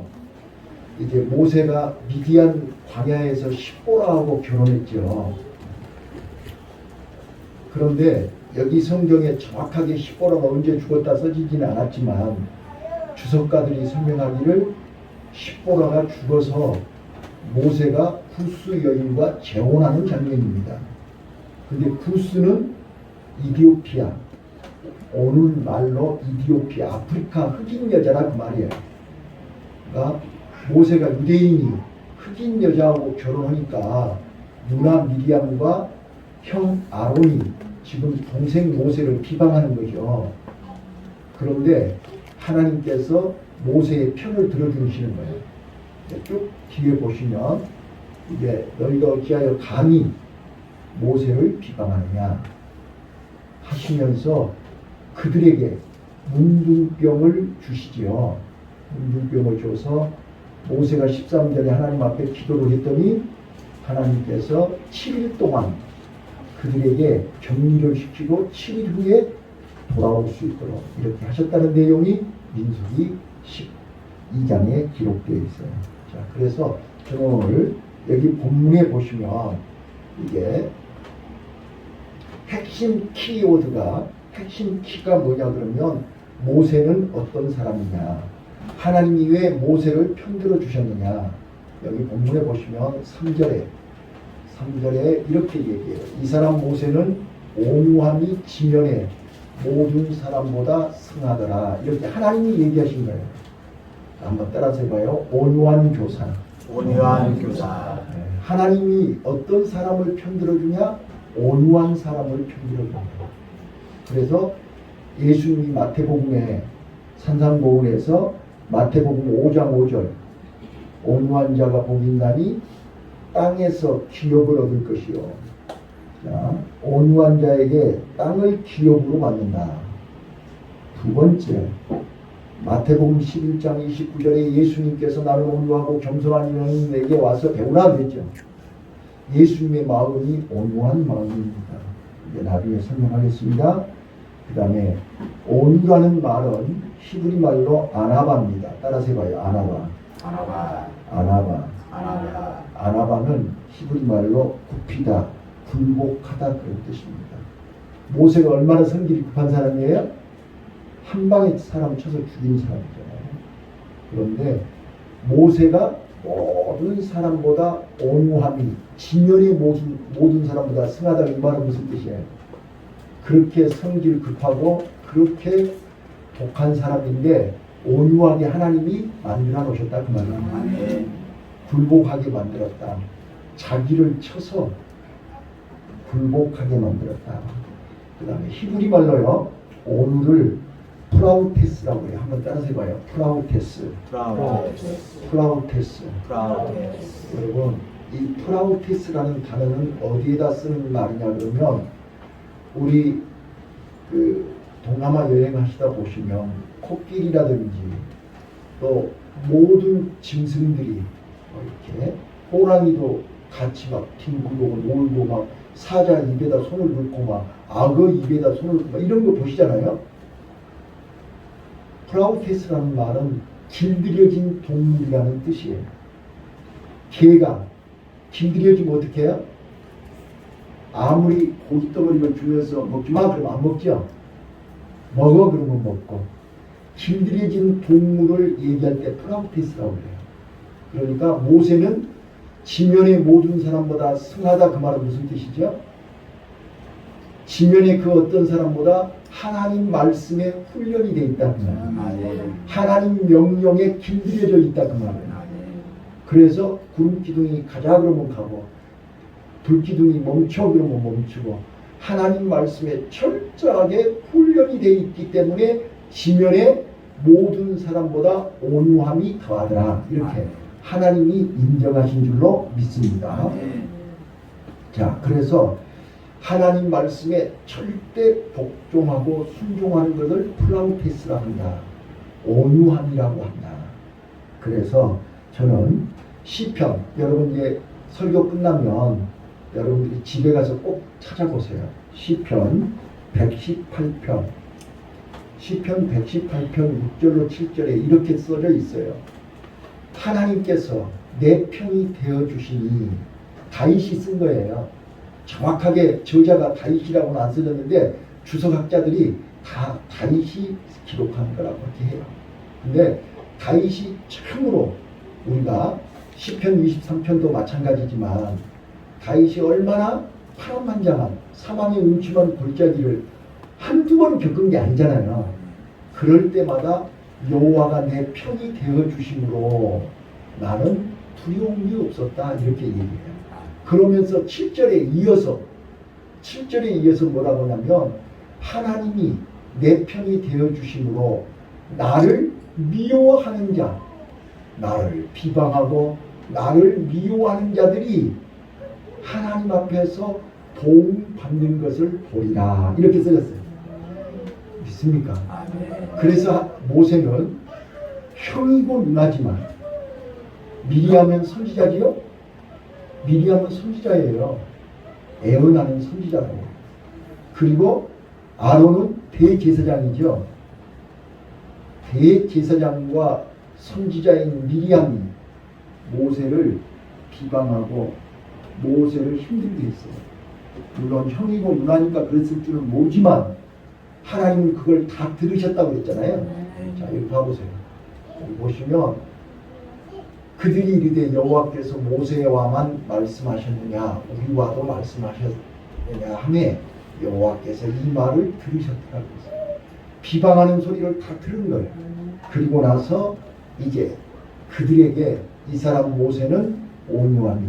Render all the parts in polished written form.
보시면 이제 모세가 미디안 광야에서 십보라하고 결혼했죠. 그런데 여기 성경에 정확하게 십보라가 언제 죽었다 써지지는 않았지만 주석가들이 설명하기를 십보라가 죽어서 모세가 구스 여인과 재혼하는 장면입니다. 근데 구스는 이디오피아, 오늘 말로 이디오피아, 아프리카 흑인 여자라 그 말이에요. 그러니까 모세가 유대인이 흑인 여자하고 결혼하니까 누나 미리암과 형 아론이 지금 동생 모세를 비방하는 거죠. 그런데 하나님께서 모세의 편을 들어주시는 거예요. 쭉 뒤에 보시면 이게 너희가 어찌하여 감히 모세를 비방하느냐 하시면서 그들에게 문둥병을 주시지요. 문둥병을 줘서 모세가 13절에 하나님 앞에 기도를 했더니 하나님께서 7일 동안 그들에게 격리를 시키고 7일 후에 돌아올 수 있도록 이렇게 하셨다는 내용이 민수기 12장에 기록되어 있어요. 자, 그래서 저는 오늘 여기 본문에 보시면 이게 핵심 키워드가 핵심 키가 뭐냐 그러면 모세는 어떤 사람이냐, 하나님이 왜 모세를 편들어 주셨느냐. 여기 본문에 보시면 3절에 이렇게 얘기해요. 이 사람 모세는 온유함이 지면에 모든 사람보다 승하더라. 이렇게 하나님이 얘기하신 거예요. 한번 따라서 해봐요. 온유한 교사. 하나님이 어떤 사람을 편들어 주냐? 온유한 사람을 편들어 준다. 그래서 예수님이 마태복음에 산상보훈에서 마태복음 5장 5절 온유한 자가 복 있나니 땅에서 기업을 얻을 것이요. 자, 온유한 자에게 땅을 기업으로 받는다. 두 번째, 마태복음 11장 29절에 예수님께서 나를 온유하고 겸손한 인원에게 와서 배우라 그랬죠. 예수님의 마음이 온유한 마음입니다. 이제 나중에 설명하겠습니다. 그 다음에 온유라는 말은 히브리 말로 아나바입니다. 따라서 해봐요. 아나바는 히브리 말로 굽히다, 굴복하다 그런 뜻입니다. 모세가 얼마나 성질이 급한 사람이에요? 한 방에 사람 쳐서 죽인 사람이잖아요. 그런데 모세가 모든 사람보다 온유함이 지면의 모든 사람보다 승하다 이 말은 무슨 뜻이에요? 그렇게 성질 급하고 그렇게 독한 사람인데 온유하게 하나님이 만들어 놓으셨다 그 말이에요. 굴복하게 만들었다. 자기를 쳐서 굴복하게 만들었다. 그 다음에 히브리 말로요. 온유를 프라우테스라고 해요. 한번 따라서 해봐요. 프라우테스. 여러분, 이 프라우테스라는 단어는 어디에다 쓰는 말이냐 그러면 우리 그 동남아 여행하시다 보시면 코끼리라든지 또 모든 짐승들이 이렇게 호랑이도 같이 막 뒹굴고 놀고 막 사자 입에다 손을 넣고 막 악어 입에다 손을 넣고 막 이런 거 보시잖아요. 프라우테스라는 말은 길들여진 동물이라는 뜻이에요. 개가 길들여지면 어떻게 해요? 아무리 고깃덩어리를 주면서 먹지 마 그러면 안 먹죠. 먹어 그러면 먹고. 길들여진 동물을 얘기할 때 프라우테스라고 그래요. 그러니까 모세는 지면의 모든 사람보다 승하다 그 말은 무슨 뜻이죠? 지면의 그 어떤 사람보다 하나님 말씀에 훈련이 되어 있다 그 말이에요. 하나님 명령에 길들여져 있다 그 말이에요. 그래서 구름 기둥이 가자 그러면 가고 불 기둥이 멈춰 그러면 멈추고 하나님 말씀에 철저하게 훈련이 되어 있기 때문에 지면의 모든 사람보다 온유함이 더하더라. 이렇게 하나님이 인정하신 줄로 믿습니다. 자, 그래서 하나님 말씀에 절대 복종하고 순종하는 것을 플라우테스라고 한다. 온유함이라고 한다. 그래서 저는 시편, 여러분 이제 설교 끝나면 여러분들이 집에 가서 꼭 찾아보세요. 시편 118편 6절로 7절에 이렇게 써져 있어요. 하나님께서 내 편이 되어주시니 다윗이 쓴 거예요. 정확하게 저자가 다윗이라고는 안 써졌는데 주석학자들이 다 다윗이 기록한 거라고 그렇게 해요. 근데 다윗이 참으로 우리가 시편 23편도 마찬가지지만 다윗이 얼마나 파란만장한 사망의 음침한 골짜기를 한두 번 겪은 게 아니잖아요. 그럴 때마다 여호와가 내 편이 되어주심으로 나는 두려움이 없었다 이렇게 얘기해요. 그러면서 7절에 이어서 뭐라고 하냐면 하나님이 내 편이 되어주심으로 나를 미워하는 자, 나를 비방하고 나를 미워하는 자들이 하나님 앞에서 도움받는 것을 보리라 이렇게 써졌어요. 믿습니까? 그래서 모세는 형이고 누나지만 미리암은 선지자지요? 미리암은 선지자예요. 애언하는 선지자라고. 그리고 아론은 대제사장이죠. 대제사장과 선지자인 미리암이 모세를 비방하고 모세를 힘들게 했어요. 물론 형이고 누나니까 그랬을 줄은 모르지만 하나님은 그걸 다 들으셨다고 그랬잖아요. 자, 여기 봐보세요. 여기 보시면 그들이 이르되 여호와께서 모세와만 말씀하셨느냐 우리와도 말씀하셨느냐 하매 여호와께서 이 말을 들으셨다고 했어요. 비방하는 소리를 다 들은 거예요. 그리고 나서 이제 그들에게 이 사람 모세는 온유함이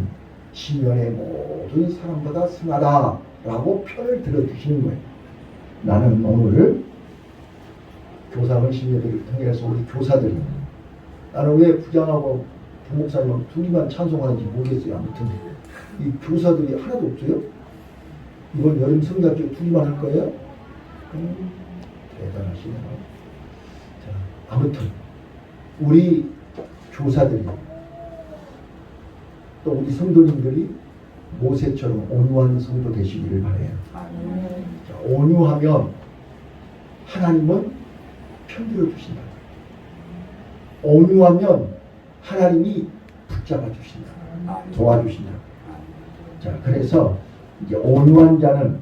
지면의 모든 사람보다 승하다 라고 편을 들어주시는 거예요. 나는 오늘 교사원 신녀들을 통해서 우리 교사들이 나는 왜 부장하고 부목사님 둘이만 찬송하는지 모르겠어요. 아무튼 이 교사들이 하나도 없어요. 이번 여름 성가학교 둘이만 할 거예요. 대단하시네요. 자, 아무튼 우리 교사들이 또 우리 성도님들이 모세처럼 온유한 성도 되시기를 바라요. 자, 온유하면 하나님은 편들어 주신다. 온유하면 하나님이 붙잡아 주신다. 도와주신다. 자, 그래서 이제 온유한 자는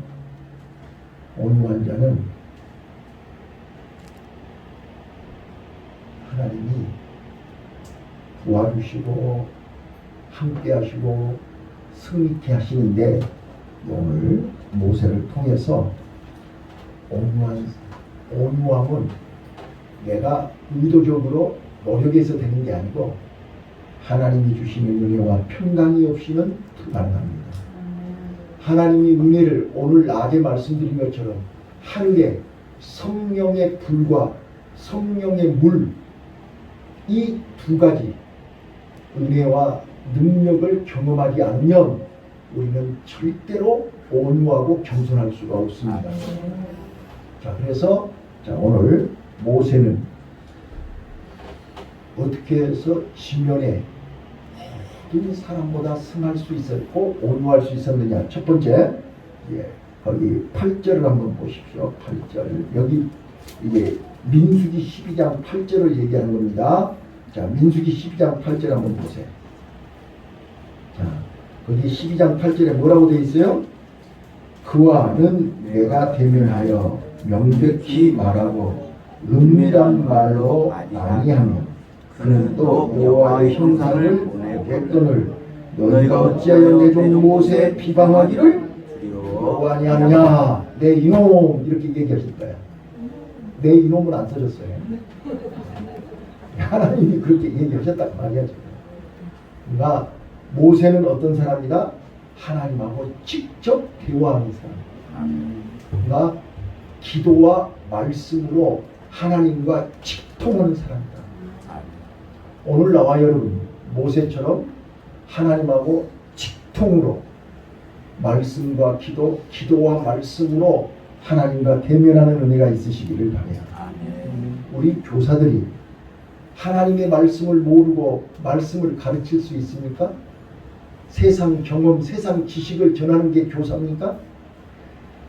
하나님이 도와주시고 함께 하시고 승리케 하시는데 오늘 모세를 통해서 온유함은 내가 의도적으로 노력해서 되는 게 아니고 하나님이 주시는 은혜와 평강이 없이는 불가능합니다. 하나님이 은혜를 오늘 낮에 말씀드린 것처럼 하늘에 성령의 불과 성령의 물 이 두 가지 은혜와 능력을 경험하지 않으면 우리는 절대로 온유하고 겸손할 수가 없습니다. 자, 그래서 오늘 모세는 어떻게 해서 지면에 모든 사람보다 승할 수 있었고 온유할 수 있었느냐. 첫 번째, 거기 8절을 한번 보십시오. 8절. 여기 이게 민수기 12장 8절을 얘기하는 겁니다. 자, 민수기 12장 8절 한번 보세요. 자, 거기 12장 8절에 뭐라고 되어 있어요? 그와는 내가 대면하여 명백히 말하고 은밀한 말로 아니하며 그는 또 여호와의 형상을 보겠거늘 너희가 어찌하여 내 종 모세 비방하기를 두려워 아니하느냐. 내 이놈 이렇게 얘기하실 거야. 내 이놈은 안 써졌어요. 하나님이 그렇게 얘기하셨단 말이야. 그러니까 모세는 어떤 사람이다? 하나님하고 직접 대화하는 사람. 그러니까 기도와 말씀으로 하나님과 직통하는 사람이다. 오늘 나와 여러분 모세처럼 하나님하고 직통으로 말씀과 기도와 말씀으로 하나님과 대면하는 은혜가 있으시기를 바라요. 우리 교사들이 하나님의 말씀을 모르고 말씀을 가르칠 수 있습니까? 세상 경험, 세상 지식을 전하는 게 교사입니까?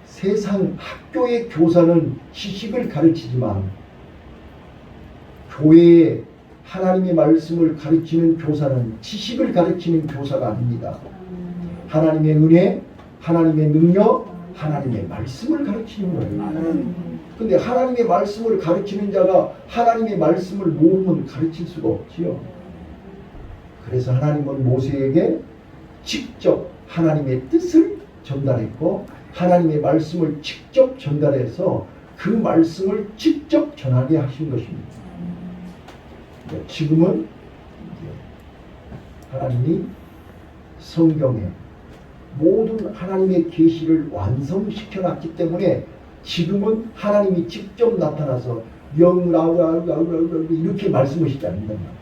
세상 학교의 교사는 지식을 가르치지만 교회에 하나님의 말씀을 가르치는 교사는 지식을 가르치는 교사가 아닙니다. 하나님의 은혜, 하나님의 능력, 하나님의 말씀을 가르치는 거예요. 근데 하나님의 말씀을 가르치는 자가 하나님의 말씀을 모르면 가르칠 수가 없지요. 그래서 하나님은 모세에게 직접 하나님의 뜻을 전달했고 하나님의 말씀을 직접 전달해서 그 말씀을 직접 전하게 하신 것입니다. 지금은 하나님이 성경에 모든 하나님의 계시를 완성시켜 놨기 때문에 지금은 하나님이 직접 나타나서 영라우라우라우라우 이렇게 말씀하시지 않는단 말이에요.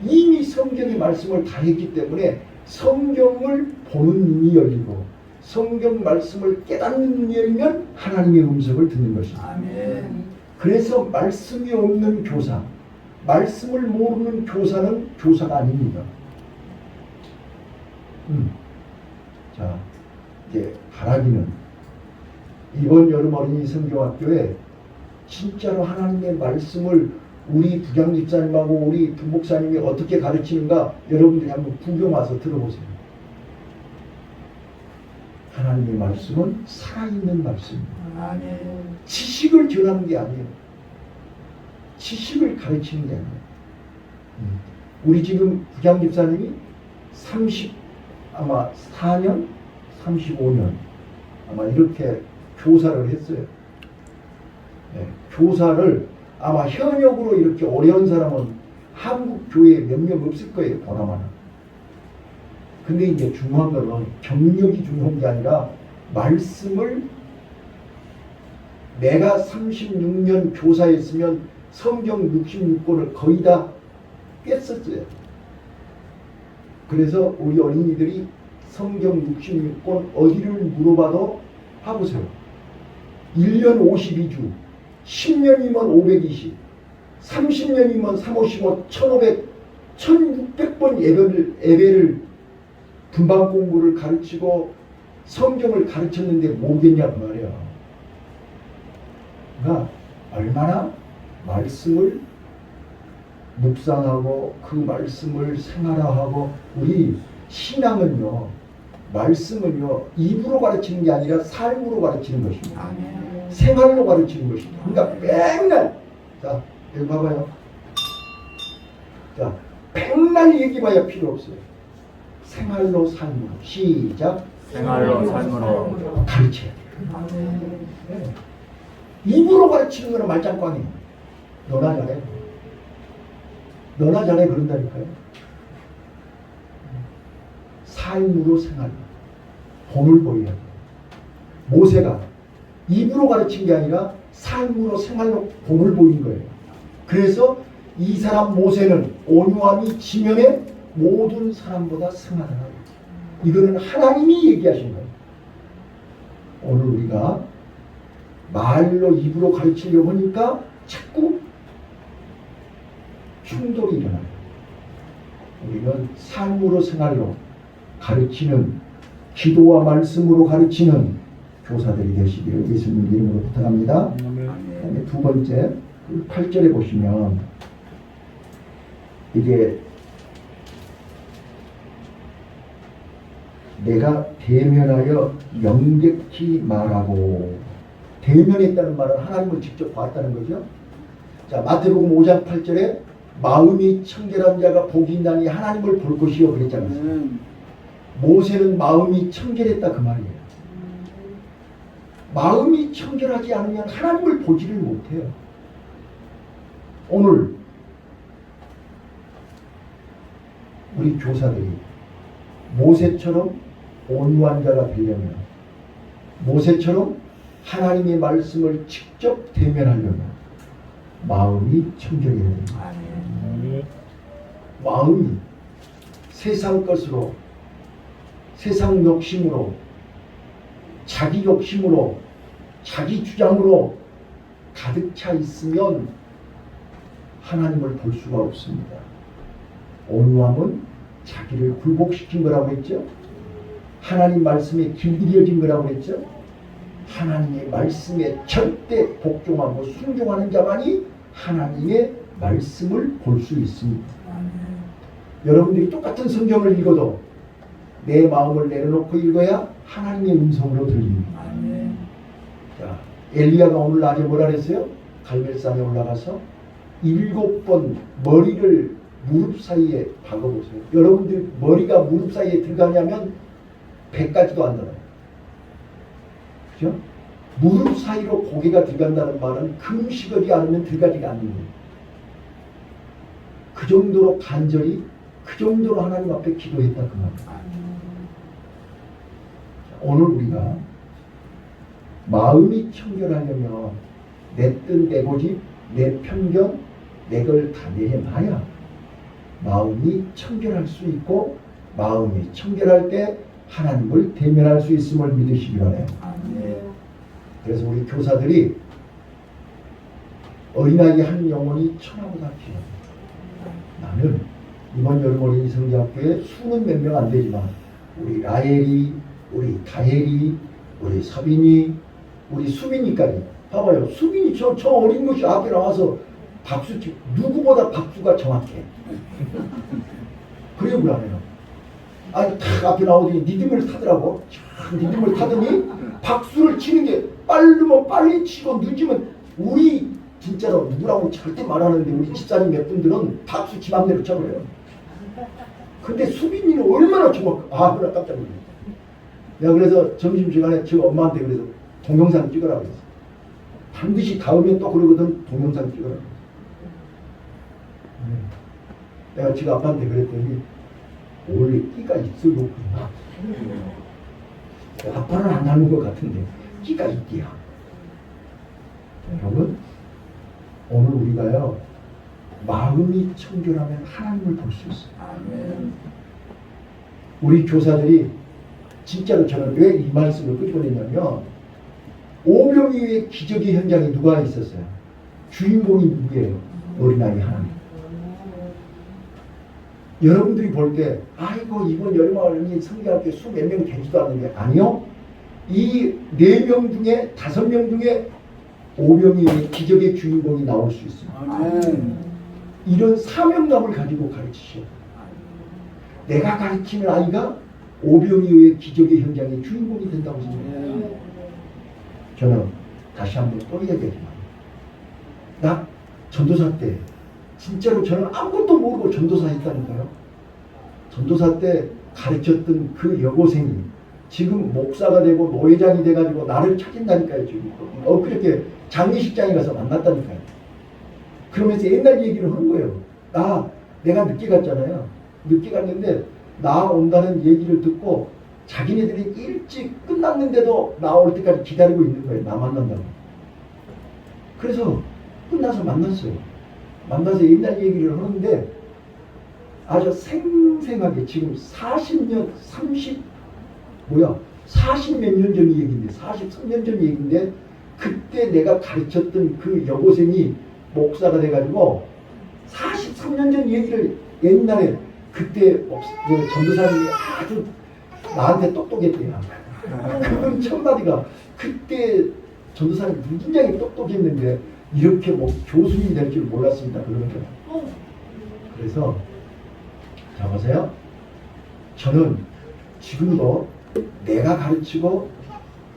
이미 성경의 말씀을 다 했기 때문에 성경을 보는 눈이 열리고 성경 말씀을 깨닫는 눈이 열리면 하나님의 음성을 듣는 것입니다. 아멘. 그래서 말씀이 없는 교사, 말씀을 모르는 교사는 교사가 아닙니다. 자, 이제 바라기는 이번 여름 어린이 성경학교에 진짜로 하나님의 말씀을 우리 부장집사님하고 우리 부목사님이 어떻게 가르치는가 여러분들이 한번 구경 와서 들어보세요. 하나님의 말씀은 살아있는 말씀입니다. 아멘. 지식을 전하는 게 아니에요. 지식을 가르치는 게 아니에요. 우리 지금 부장집사님이 아마 4년, 35년 아마 이렇게 교사를 했어요. 네, 교사를 아마 현역으로 이렇게 오래 한 사람은 한국 교회에 몇 명 없을 거예요. 보나마나. 근데 이제 중요한 거는 경력이 중요한 게 아니라 말씀을 내가 36년 교사했으면 성경 66권을 거의 다 깼었어요. 그래서 우리 어린이들이 성경 66권 어디를 물어봐도 봐보세요. 1년 52주, 10년이면 520, 30년이면 355, 1500, 1600번 예배를 분방 공부를 가르치고 성경을 가르쳤는데 뭐겠냐 그 말이야. 그러니까 얼마나 말씀을 묵상하고 그 말씀을 생활화하고 우리 신앙은요 말씀은요 입으로 가르치는 게 아니라 삶으로 가르치는 것입니다. 생활로 가르치는 것입니다. 그러니까 맨날 자 여기 봐봐요. 자 맨날 얘기봐야 필요 없어요. 생활로 삶으로 시작. 생활로 삶으로 가르쳐야 돼요. 네. 입으로 가르치는 거는 말짱꽝이에요. 너나 잘해. 너나 잘해 그런다니까요. 삶으로 생활로 본을 보여야 돼요. 모세가 입으로 가르친 게 아니라 삶으로 생활로 본을 보인 거예요. 그래서 이 사람 모세는 온유함이 지면에 모든 사람보다 승하다. 이거는 하나님이 얘기하신 거예요. 오늘 우리가 말로 입으로 가르치려고 하니까 자꾸 충돌이 일어나요. 우리는 삶으로 생활로 가르치는 기도와 말씀으로 가르치는 교사들이 되시기를 예수님 이름으로 부탁합니다. 그다음에 두 번째 8절에 보시면 이게 내가 대면하여 명백히 말하고 대면했다는 말은 하나님을 직접 봤다는 거죠. 자 마태복음 5장 8절에 마음이 청결한 자가 복이 있나니 하나님을 볼 것이요 그랬잖아요. 모세는 마음이 청결했다 그 말이에요. 마음이 청결하지 않으면 하나님을 보지를 못해요. 오늘 우리 교사들이 모세처럼 온유한 자가 되려면 모세처럼 하나님의 말씀을 직접 대면하려면 마음이 청결해야 됩니다. 마음이 세상 것으로 세상 욕심으로 자기 욕심으로 자기 주장으로 가득 차 있으면 하나님을 볼 수가 없습니다. 온유함은 자기를 굴복시킨 거라고 했죠. 하나님 말씀에 길들여진 거라고 했죠. 하나님의 말씀에 절대 복종하고 순종하는 자만이 하나님의 말씀을 볼 수 있습니다. 여러분들이 똑같은 성경을 읽어도 내 마음을 내려놓고 읽어야 하나님의 음성으로 들립니다. 자, 엘리야가 오늘 낮에 뭐라 그랬어요? 갈멜산에 올라가서 7번 머리를 무릎 사이에 박아보세요. 여러분들 머리가 무릎 사이에 들어가냐면 100가지도 안 들어요. 그죠? 무릎 사이로 고개가 들어간다는 말은 금식하지 않으면 들어가지가 않는 거예요. 그 정도로 간절히, 그 정도로 하나님 앞에 기도했다 그 말이에요. 오늘 우리가 마음이 청결하려면 내 뜻, 내 고집, 내 편견, 내 걸 다 내려놔야 마음이 청결할 수 있고, 마음이 청결할 때 하나님을 대면할 수 있음을 믿으시기 바라요. 그래서 우리 교사들이 어린아이 한 영혼이 천하보다 귀합니다. 나는 이번 여름 어린이 성대학교에 수는 몇 명 안 되지만 우리 라엘이, 우리 다혜리, 우리 서빈이, 우리 수빈이까지 봐봐요. 수빈이 저 어린 것이 앞에 나와서 박수 치, 누구보다 박수가 정확해. 그래 불안해요. 아니 탁 앞에 나오더니 리듬을 타더라고. 리듬을 타더니 박수를 치는 게 빠르면 빨리 치고 늦으면, 우리 진짜로 누구라고 절대 말하는데 우리 집사님 몇 분들은 박수 지 맘대로 쳐버려요. 근데 수빈이는 얼마나 정확, 아 그래 깜짝 놀랐어. 내가 그래서 점심시간에 저 엄마한테 그래서 동영상 찍으라고 그랬어. 반드시 다음에 또 그러거든, 동영상 찍으라고 그랬어. 내가 지금 아빠한테 그랬더니 원래 끼가 있어요. 아빠는 안 닮은 것 같은데 끼가 있디야. 여러분, 오늘 우리가요 마음이 청결하면 하나님을 볼 수 있어요. 우리 교사들이 진짜로 저는 왜 이 말씀을 끄집어냈냐면, 오병이어의 기적의 현장에 누가 있었어요? 주인공이 누구예요? 어린아이 하나님. 여러분들이 볼 때 아이고 이번 여름어린이 성경학교 수 몇 명 되지도 않는데, 아니요, 이 4명 중에 5명 중에 오병이어의 기적의 주인공이 나올 수 있습니다. 이런 사명감을 가지고 가르치셔. 내가 가르치는 아이가 오병이어의 기적의 현장의 주인공이 된다고 생각해요. 저는 다시 한번 또 이야기하지만, 나 전도사 때 진짜로 저는 아무것도 모르고 전도사 했다니까요. 전도사 때 가르쳤던 그 여고생이 지금 목사가 되고 노회장이 돼가지고 나를 찾는다니까요. 지금 그렇게 장례식장에 가서 만났다니까요. 그러면서 옛날 얘기를 하는 거예요. 내가 늦게 갔잖아요. 늦게 갔는데 나 온다는 얘기를 듣고 자기네들이 일찍 끝났는데도 나 올 때까지 기다리고 있는 거예요. 나 만난다고. 그래서 끝나서 만났어요. 만나서 옛날 얘기를 하는데 아주 생생하게 지금 40몇 년 전 얘기인데, 43년 전 얘기인데, 그때 내가 가르쳤던 그 여고생이 목사가 돼가지고 43년 전 얘기를 옛날에 그때 그 전도사님이 아주 나한테 똑똑했대요. 그분 첫마디가 그때 전도사님 굉장히 똑똑했는데 이렇게 뭐 교수님이 될 줄 몰랐습니다. 그러는 거예요. 그래서 자 보세요. 저는 지금도 내가 가르치고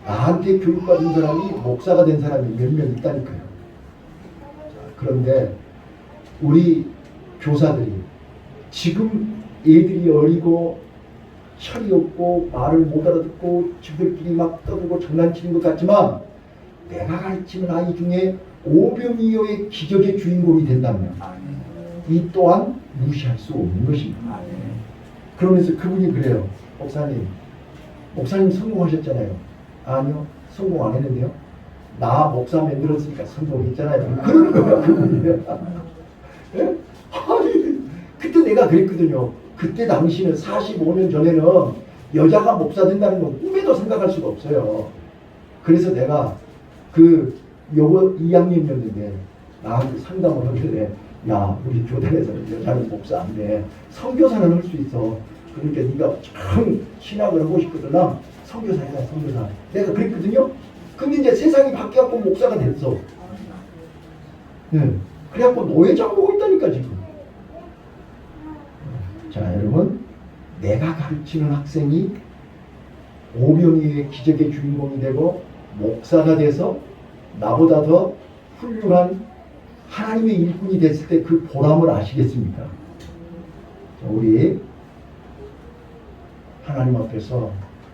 나한테 교육받은 사람이 목사가 된 사람이 몇 명 있다니까요. 그런데 우리 교사들이 지금 애들이 어리고 철이 없고 말을 못 알아듣고 지들끼리 막 떠들고 장난치는 것 같지만, 내가 가르치는 아이 중에 오병이어의 기적의 주인공이 된다면 이 또한 무시할 수 없는 것입니다. 그러면서 그분이 그래요. 목사님 성공하셨잖아요. 아니요, 성공 안 했는데요. 나 목사 만들었으니까 성공했잖아요. 그러는 거야 그분이. 예? 아니, 그때 내가 그랬거든요. 그때 당시는 45년 전에는 여자가 목사 된다는 건 꿈에도 생각할 수가 없어요. 그래서 내가 그 요거 2학년이었는데 나한테 상담을 하길래, 야 우리 교단에서는 여자는 목사 안 돼. 선교사는 할 수 있어. 그러니까 네가 참 신학을 하고 싶거든. 선교사야 선교사. 내가 그랬거든요. 근데 이제 세상이 바뀌었고 목사가 됐어. 네. 그래갖고 노예장 보고 있다니까 지금. 자 여러분, 내가 가르치는 학생이 오병이어의 기적의 주인공이 되고 목사가 돼서 나보다 더 훌륭한 하나님의 일꾼이 됐을 때 그 보람을 아시겠습니까? 자, 우리 하나님 앞에서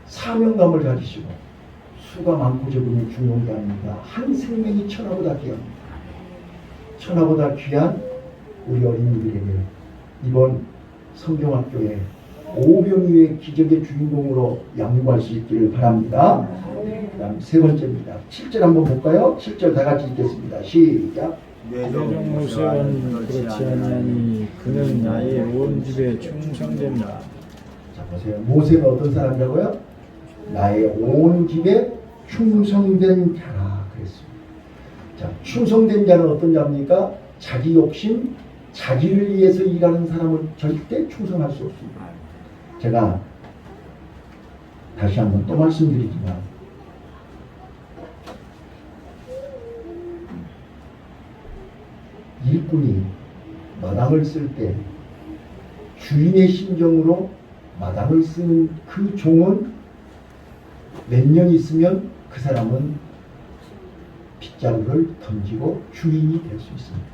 사명감을 가지시고, 수가 많고 적음이 중요한 게 아닙니다. 한 생명이 천하보다 귀합니다. 천하보다 귀한 우리 어린이들에게 이번 성경학교에 오병이어의 기적의 주인공으로 양육할 수 있기를 바랍니다. 그다음 세 번째입니다. 7절 한번 볼까요? 7절 다 같이 읽겠습니다. 시작. 외종 모세와는 그렇지 아니하니 그는 나의 온 집에 충성된다. 자 보세요. 모세는 어떤 사람이라고요? 나의 온 집에 충성된 자라 그랬습니다. 자, 충성된 자는 어떤 자입니까? 자기 욕심, 자기를 위해서 일하는 사람은 절대 충성할 수 없습니다. 제가 다시 한번 또 말씀드리지만 일꾼이 마당을 쓸 때 주인의 심정으로 마당을 쓰는 그 종은 몇 년 있으면 그 사람은 빗자루를 던지고 주인이 될 수 있습니다.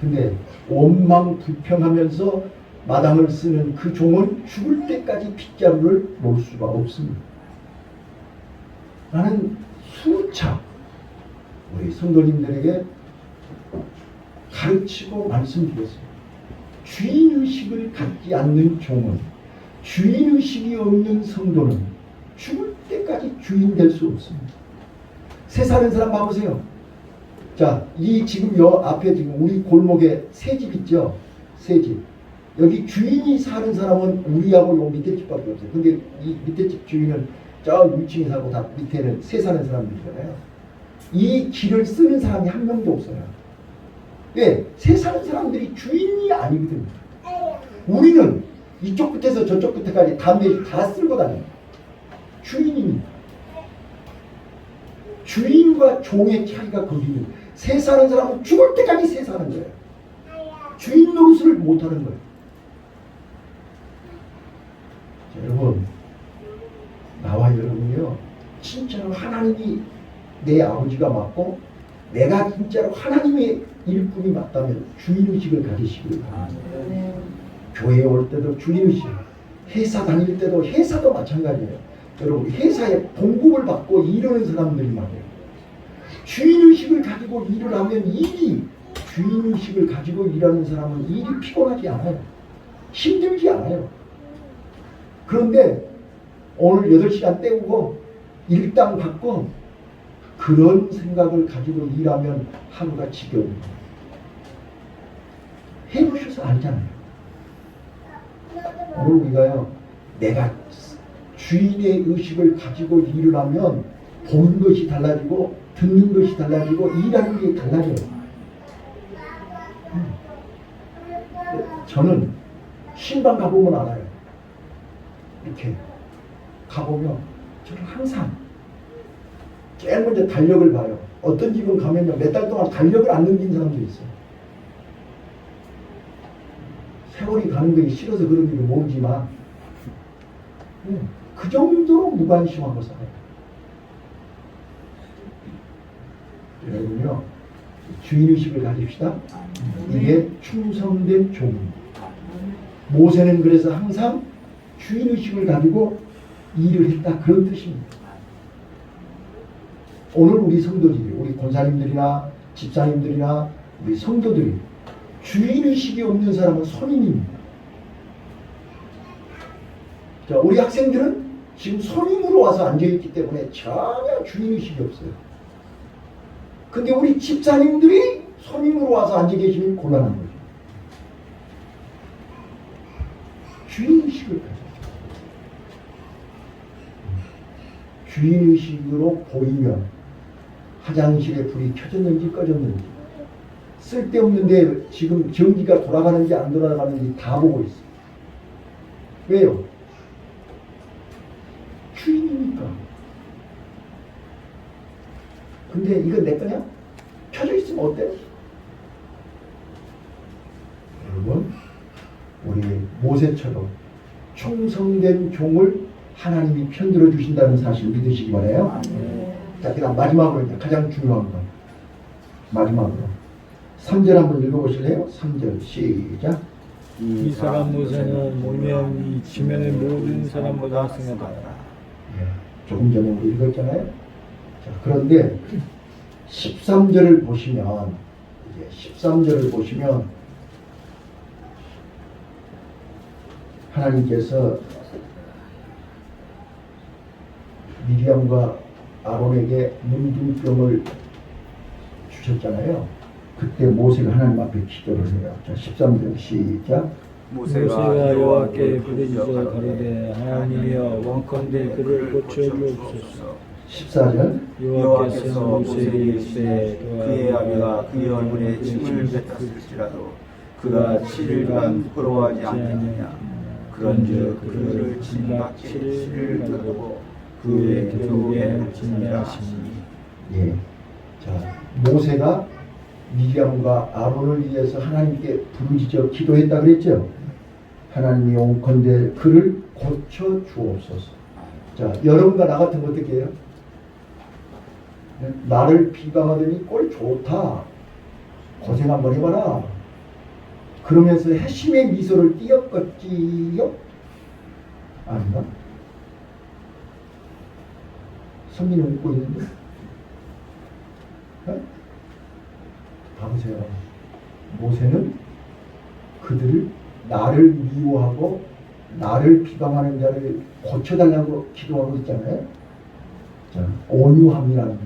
근데 원망 불평하면서 마당을 쓰는 그 종은 죽을 때까지 빗자루를 놓을 수가 없습니다. 나는 수차 우리 성도님들에게 가르치고 말씀드렸습니다. 주인의식을 갖지 않는 종은, 주인의식이 없는 성도는 죽을 때까지 주인 될 수 없습니다. 새 사는 사람 봐보세요. 자, 이 지금 여 앞에 지금 우리 골목에 새 집 있죠? 새 집. 여기 주인이 사는 사람은 우리하고 요 밑에 집밖에 없어요. 근데 이 밑에 집 주인은 저 위층에 사고 다 밑에는 새 사는 사람들이잖아요. 이 길을 쓰는 사람이 한 명도 없어요. 왜? 새 사는 사람들이 주인이 아니거든요. 우리는 이쪽 끝에서 저쪽 끝에까지 담배 다 쓸고 다녀요. 주인입니다. 주인과 종의 차이가 거기는, 새 사는 사람은 죽을 때까지 새 사는 거예요. 주인 노릇을 못하는 거예요. 자, 여러분, 나와 여러분이요, 진짜로 하나님이 내 아버지가 맞고 내가 진짜로 하나님의 일꾼이 맞다면 주인의식을 가지시길 바랍니다. 교회에 올 때도 주인의식, 회사 다닐 때도 회사도 마찬가지예요. 여러분, 회사에 봉급을 받고 일하는 사람들이 말이에요. 주인의식을 가지고 일을 하면 주인의식을 가지고 일하는 사람은 일이 피곤하지 않아요. 힘들지 않아요. 그런데 오늘 8시간 때우고 일당 받고 그런 생각을 가지고 일하면 하루가 지겨웁니다. 해보셔서 알잖아요. 오늘 우리가요, 내가 주인의 의식을 가지고 일을 하면 보는 것이 달라지고 듣는 것이 달라지고 일하는 게 달라져요. 저는 신방 가보면 알아요. 이렇게 가보면 저는 항상 제일 먼저 달력을 봐요. 어떤 집은 가면요, 몇 달 동안 달력을 안 넘긴 사람도 있어요. 세월이 가는 게 싫어서 그런 일을 모르지만 그 정도로 무관심하고 살아요. 여러분요, 주인의식을 가집시다. 이게 충성된 종입니다. 모세는 그래서 항상 주인의식을 가지고 일을 했다, 그런 뜻입니다. 오늘 우리 성도들이, 우리 권사님들이나 집사님들이나 우리 성도들이 주인의식이 없는 사람은 선임입니다. 자, 우리 학생들은 지금 선임으로 와서 앉아있기 때문에 전혀 주인의식이 없어요. 근데 우리 집사님들이 선임으로 와서 앉아 계시면 곤란한 거죠. 주인의식을 가져요. 주인의식으로 보이면 화장실에 불이 켜졌는지 꺼졌는지, 쓸데없는데 지금 전기가 돌아가는지 안 돌아가는지 다 보고 있어요. 왜요? 주인이니까. 근데 이건 내 거냐? 켜져 있으면 어때? 우리 모세처럼 충성된 종을 하나님이 편들어 주신다는 사실 믿으시기 바라요. 자, 그다음 마지막으로 이제 가장 중요한 것. 마지막으로 3절 한번 읽어보실래요? 3절 시작. 이 사람 모세는 분명히 지면의 모든 사람보다 승하다. 조금 전에 우리 읽었잖아요. 자, 그런데 13절을 보시면 이제 13절을 보시면 하나님께서 미리암과 아론에게 문둥병을 주셨잖아요. 그때 모세가 하나님 앞에 기도를 해요. 자, 13절 시작. 모세가 여호와께 부르짖어 가로되 하나님이여 원컨대 그를 고쳐주옵소서. 14절. 여호와께서 모세에게 이르시되 그의 아비가 그의 얼굴에 침을 뱉었을지라도 그가 7일간 부끄러워하지 않느냐. 그런즉 그를 진박 7일을 가두고 그의 교육에 진미하시니. 예. 자, 모세가 미리암과 아론을 위해서 하나님께 부르짖어 기도했다 그랬죠. 하나님이 온컨대 그를 고쳐 주옵소서. 자, 여러분과 나 같으면 어떻게 해요? 나를 비방하더니 꼴 좋다. 고생 한번 해봐라. 그러면서 회심의 미소를 띄었겠지요? 아닌가? 성민이 웃고 있는데? 네? 봐보세요. 모세는 그들을 나를 미워하고 나를 비방하는 자를 고쳐달라고 기도하고 있잖아요. 자, 온유함이라는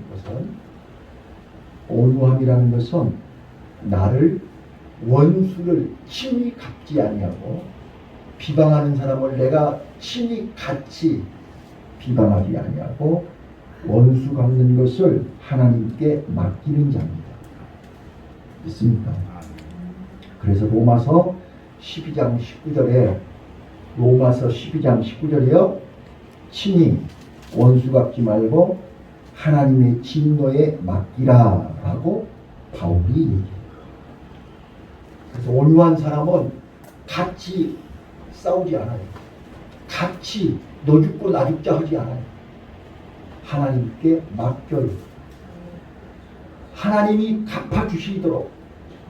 것은 나를 원수를 친히 갚지 아니하고 비방하는 사람을 내가 친히 같이 비방하지 아니하고 원수 갚는 것을 하나님께 맡기는 자입니다. 있습니까? 그래서 로마서 12장 19절에요. 친히 원수 갚지 말고 하나님의 진노에 맡기라 라고 바울이 얘기해요. 그래서 온유한 사람은 같이 싸우지 않아요. 같이 너 죽고 나 죽자 하지 않아요. 하나님께 맡겨요. 하나님이 갚아주시도록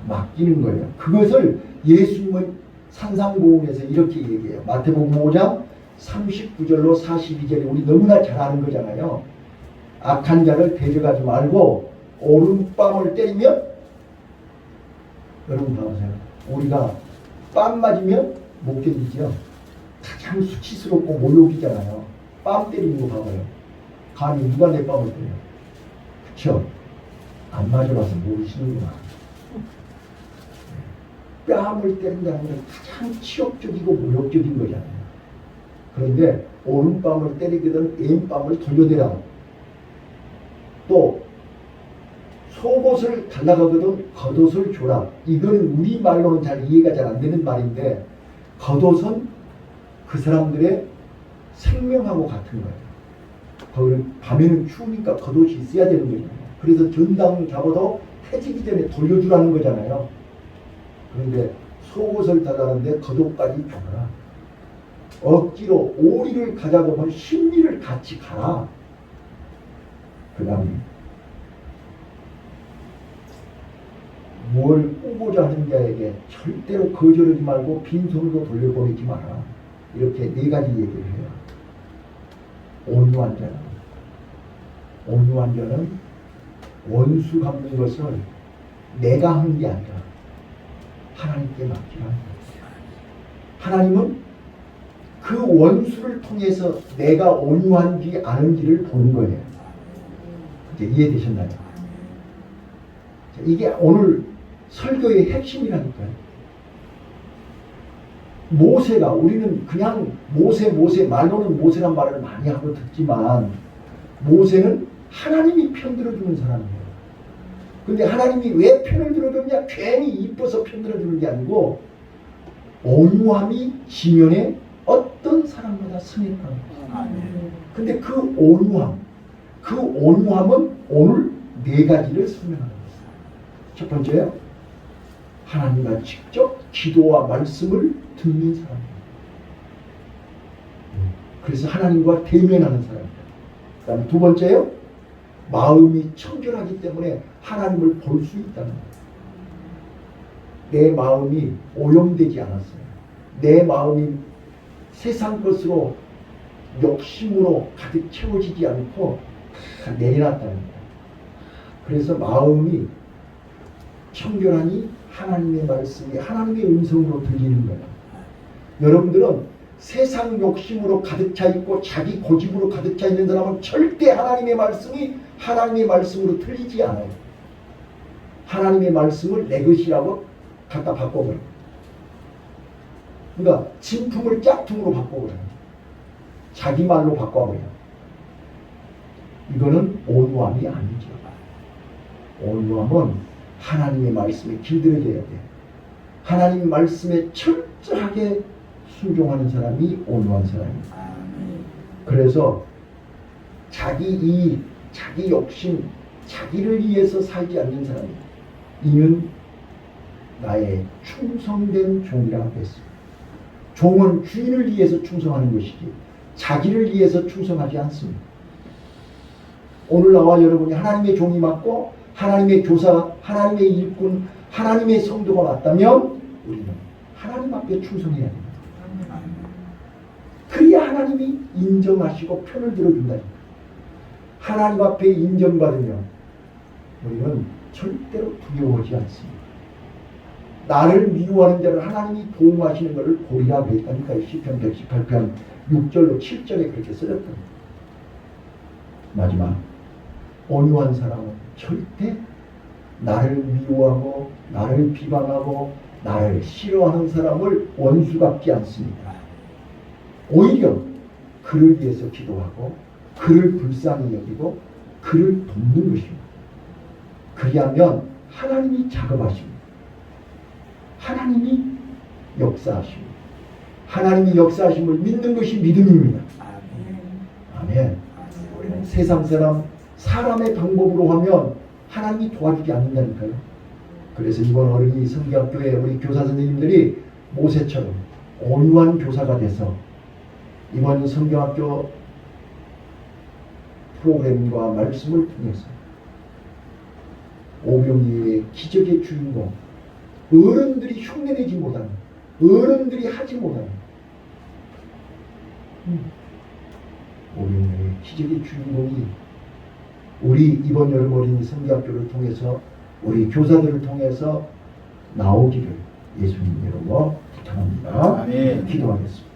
맡기는 거예요. 그것을 예수님은 산상보훈에서 이렇게 얘기해요. 마태복음 5장 39절로 42절에 우리 너무나 잘 아는 거잖아요. 악한 자를 데려가지 말고 오른뺨을 때리면, 여러분 봐보세요. 우리가 뺨 맞으면 못 견디죠. 가장 수치스럽고 모욕이잖아요. 뺨 때리는 거 봐봐요. 감히 누가 내 뺨을 때려? 그쵸? 안 맞아봐서 모르시는구나. 뺨을 때린다는 건 가장 치욕적이고 모욕적인 거잖아요. 그런데 오른뺨을 때리거든 왼뺨을 돌려대라. 또 속옷을 달라가거든 겉옷을 줘라. 이건 우리말로는 잘 이해가 잘 안 되는 말인데, 겉옷은 그 사람들의 생명하고 같은 거예요. 거기는 밤에는 추우니까 겉옷이 있어야 되는 거잖아요. 그래서 전당 잡아도 해지기 전에 돌려주라는 거잖아요. 그런데 속옷을 달라는데 겉옷까지 줘라. 억지로 오리를 가자고 하면 심리를 같이 가라. 그 다음에 뭘 꾸고자 하는 자에게 절대로 거절하지 말고 빈손으로 돌려보내지 마라. 이렇게 네 가지 얘기를 해요. 온유한 자는 원수 갚는 것을 내가 하는 게 아니라 하나님께 맡기라. 하나님은 그 원수를 통해서 내가 온유한지 아닌지를 보는 거예요. 이제 이해되셨나요? 이게 오늘 설교의 핵심이라니까요. 모세가, 우리는 그냥 모세 말로는 모세란 말을 많이 하고 듣지만, 모세는 하나님이 편들어주는 사람이에요. 근데 하나님이 왜 편을 들어줬냐? 괜히 이뻐서 편들어주는 게 아니고 온유함이 지면에 어떤 사람보다 승했다는 거예요. 근데 그 온유함은 오늘 네 가지를 설명하는 거예요. 첫 번째요, 하나님과 직접 기도와 말씀을 듣는 사람입니다. 그래서 하나님과 대면하는 사람입니다. 그 다음에 두 번째요. 마음이 청결하기 때문에 하나님을 볼 수 있다는 거예요. 내 마음이 오염되지 않았어요. 내 마음이 세상 것으로 욕심으로 가득 채워지지 않고 다 내려놨다는 거예요. 그래서 마음이 청결하니 하나님의 말씀이 하나님의 음성으로 들리는 거예요. 여러분들은 세상 욕심으로 가득 차 있고 자기 고집으로 가득 차 있는 사람은 절대 하나님의 말씀이 하나님의 말씀으로 들리지 않아요. 하나님의 말씀을 내 것이라고 갖다 바꿔버려요. 그러니까 진품을 짝퉁으로 바꿔버려요. 자기 말로 바꿔버려요. 이거는 온유함이 아니죠. 온유함은 하나님의 말씀에 길들여져야 돼요. 하나님의 말씀에 철저하게 순종하는 사람이 온유한 사람입니다. 그래서 자기 이익, 자기 욕심, 자기를 위해서 살지 않는 사람입니다. 이는 나의 충성된 종이라 하겠습니다. 종은 주인을 위해서 충성하는 것이지 자기를 위해서 충성하지 않습니다. 오늘 나와 여러분이 하나님의 종이 맞고 하나님의 교사, 하나님의 일꾼, 하나님의 성도가 맞다면 우리는 하나님 앞에 충성해야 됩니다. 그래야 하나님이 인정하시고 편을 들어준다니까. 하나님 앞에 인정받으면 우리는 절대로 두려워하지 않습니다. 나를 미워하는 자를 하나님이 보호하시는 것을 보리라 그랬다니까요. 시편 118편 6절로 7절에 그렇게 써졌답니다. 마지막, 온유한 사람은 절대 나를 미워하고 나를 비방하고 나를 싫어하는 사람을 원수 같지 않습니다. 오히려 그를 위해서 기도하고 그를 불쌍히 여기고 그를 돕는 것입니다. 그리하면 하나님이 작업하십니다. 하나님이 역사하십니다. 하나님이 역사하심을 믿는 것이 믿음입니다. 아멘. 우리는 세상 사람의 방법으로 하면 하나님이 도와주지 않는다니까요. 그래서 이번 어린이 성경학교에 우리 교사 선생님들이 모세처럼 온유한 교사가 돼서 이번 성경학교 프로그램과 말씀을 통해서 오병이의 기적의 주인공, 어른들이 흉내내지 못하는, 어른들이 하지 못하는 오병이의 기적의 주인공이 우리 이번 여름 어린이 성경학교를 통해서 우리 교사들을 통해서 나오기를 예수님 이름으로 부탁합니다. 아멘. 기도하겠습니다.